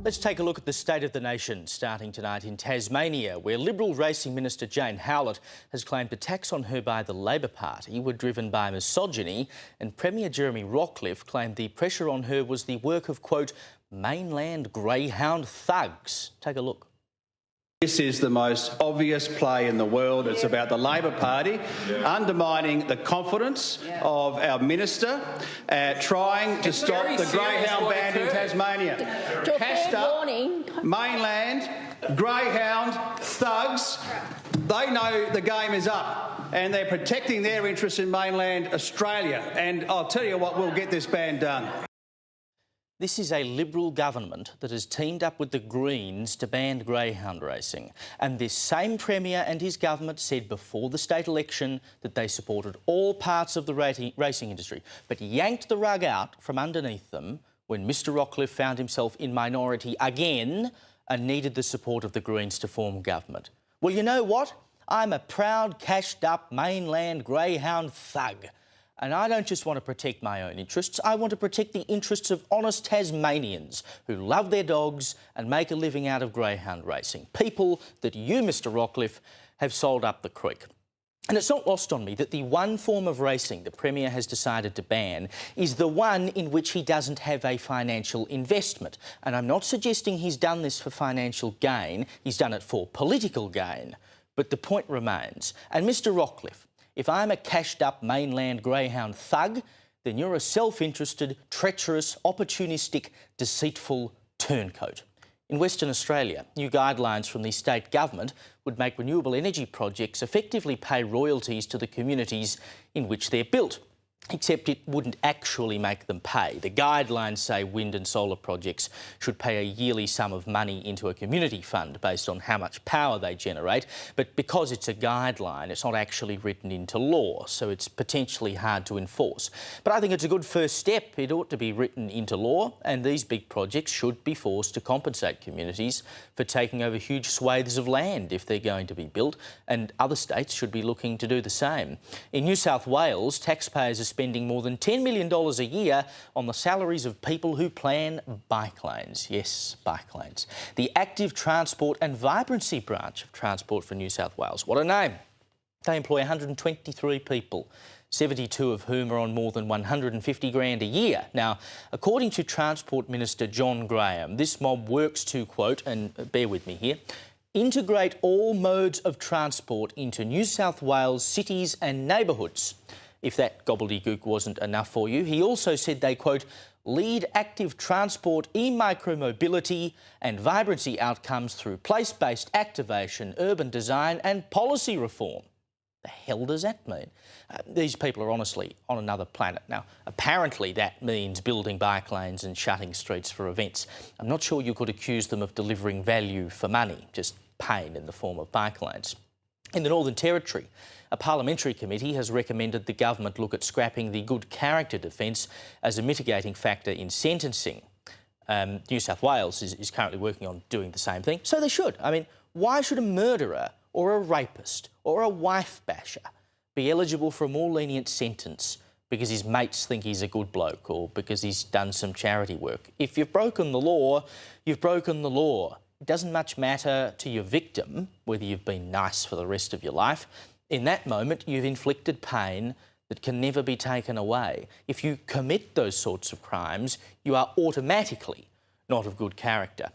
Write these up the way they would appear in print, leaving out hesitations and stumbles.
Let's take a look at the state of the nation, starting tonight in Tasmania, where Liberal Racing Minister Jane Howlett has claimed attacks on her by the Labor Party were driven by misogyny, and Premier Jeremy Rockliff claimed the pressure on her was the work of, quote, mainland greyhound thugs. Take a look. This is the most obvious play in the world. It's about the Labor Party undermining the confidence of our minister, trying to stop the greyhound ban in Tasmania. Cashed up, mainland, greyhound, thugs, they know the game is up and they're protecting their interests in mainland Australia. And I'll tell you what, we'll get this ban done. This is a Liberal government that has teamed up with the Greens to ban greyhound racing. And this same Premier and his government said before the state election that they supported all parts of the racing industry, but yanked the rug out from underneath them when Mr Rockliff found himself in minority again and needed the support of the Greens to form government. Well, you know what? I'm a proud, cashed-up mainland greyhound thug. And I don't just want to protect my own interests, I want to protect the interests of honest Tasmanians who love their dogs and make a living out of greyhound racing. People that you, Mr Rockliff, have sold up the creek. And it's not lost on me that the one form of racing the Premier has decided to ban is the one in which he doesn't have a financial investment. And I'm not suggesting he's done this for financial gain, he's done it for political gain. But the point remains. And Mr Rockliff, if I'm a cashed-up mainland greyhound thug, then you're a self-interested, treacherous, opportunistic, deceitful turncoat. In Western Australia, new guidelines from the state government would make renewable energy projects effectively pay royalties to the communities in which they're built. Except it wouldn't actually make them pay. The guidelines say wind and solar projects should pay a yearly sum of money into a community fund based on how much power they generate, but because it's a guideline, it's not actually written into law, so it's potentially hard to enforce. But I think it's a good first step. It ought to be written into law, and these big projects should be forced to compensate communities for taking over huge swathes of land if they're going to be built, and other states should be looking to do the same. In New South Wales, taxpayers are spending more than $10 million a year on the salaries of people who plan bike lanes. Yes, bike lanes. The Active Transport and Vibrancy branch of Transport for New South Wales. What a name. They employ 123 people, 72 of whom are on more than 150 grand a year. Now, according to Transport Minister John Graham, this mob works to, quote, and bear with me here, integrate all modes of transport into New South Wales cities and neighbourhoods. If that gobbledygook wasn't enough for you, he also said they, quote, lead active transport, e-micromobility and vibrancy outcomes through place-based activation, urban design and policy reform. The hell does that mean? These people are honestly on another planet. Now, apparently that means building bike lanes and shutting streets for events. I'm not sure you could accuse them of delivering value for money, just pain in the form of bike lanes. In the Northern Territory, a parliamentary committee has recommended the government look at scrapping the good character defence as a mitigating factor in sentencing. New South Wales is currently working on doing the same thing, so they should. I mean, why should a murderer or a rapist or a wife basher be eligible for a more lenient sentence because his mates think he's a good bloke or because he's done some charity work? If you've broken the law, you've broken the law. It doesn't much matter to your victim whether you've been nice for the rest of your life. In that moment, you've inflicted pain that can never be taken away. If you commit those sorts of crimes, you are automatically not of good character.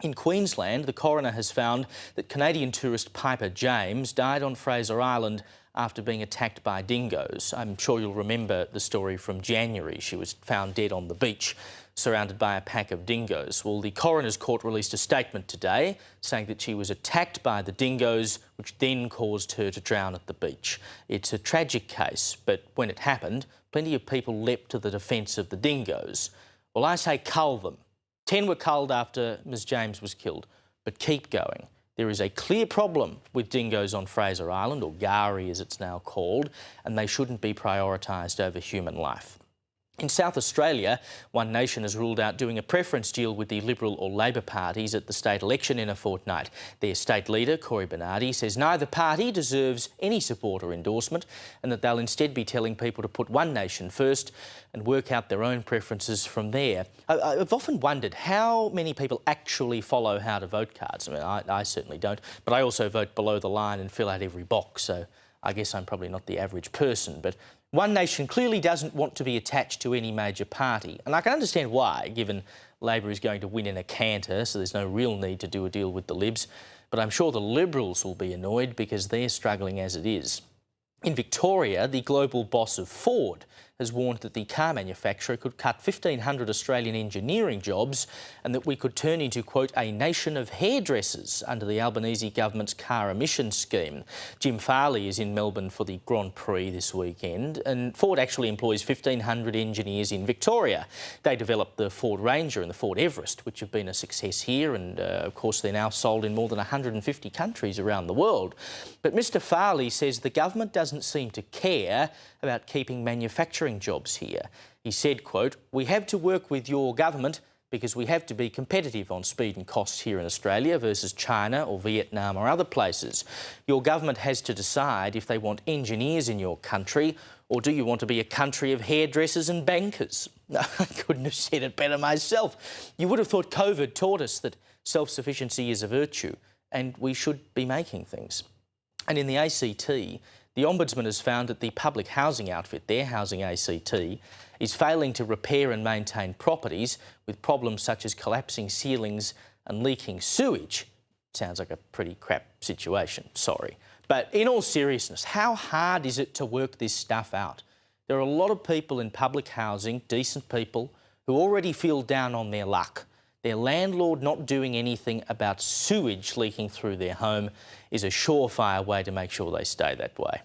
In Queensland, the coroner has found that Canadian tourist Piper James died on Fraser Island after being attacked by dingoes. I'm sure you'll remember the story from January. She was found dead on the beach, surrounded by a pack of dingoes. Well, the coroner's court released a statement today saying that she was attacked by the dingoes, which then caused her to drown at the beach. It's a tragic case, but when it happened, plenty of people leapt to the defence of the dingoes. Well, I say cull them. 10 were culled after Ms James was killed, but keep going. There is a clear problem with dingoes on Fraser Island, or Gari as it's now called, and they shouldn't be prioritised over human life. In South Australia, One Nation has ruled out doing a preference deal with the Liberal or Labor parties at the state election in a fortnight. Their state leader, Corey Bernardi, says neither party deserves any support or endorsement and that they'll instead be telling people to put One Nation first and work out their own preferences from there. I've often wondered how many people actually follow how to vote cards. I mean, I certainly don't, but I also vote below the line and fill out every box, so I guess I'm probably not the average person. But One Nation clearly doesn't want to be attached to any major party, and I can understand why, given Labor is going to win in a canter, so there's no real need to do a deal with the Libs. But I'm sure the Liberals will be annoyed because they're struggling as it is. In Victoria, the global boss of Ford has warned that the car manufacturer could cut 1,500 Australian engineering jobs and that we could turn into, quote, a nation of hairdressers under the Albanese government's car emissions scheme. Jim Farley is in Melbourne for the Grand Prix this weekend, and Ford actually employs 1,500 engineers in Victoria. They developed the Ford Ranger and the Ford Everest, which have been a success here, and of course they're now sold in more than 150 countries around the world. But Mr Farley says the government doesn't seem to care about keeping manufacturing jobs here. He said, quote, "We have to work with your government because we have to be competitive on speed and costs here in Australia versus China or Vietnam or other places. Your government has to decide if they want engineers in your country or do you want to be a country of hairdressers and bankers?" I couldn't have said it better myself. You would have thought COVID taught us that self-sufficiency is a virtue and we should be making things. And in the ACT, the Ombudsman has found that the public housing outfit, their Housing ACT, is failing to repair and maintain properties with problems such as collapsing ceilings and leaking sewage. Sounds like a pretty crap situation, sorry. But in all seriousness, how hard is it to work this stuff out? There are a lot of people in public housing, decent people, who already feel down on their luck. Their landlord not doing anything about sewage leaking through their home is a surefire way to make sure they stay that way.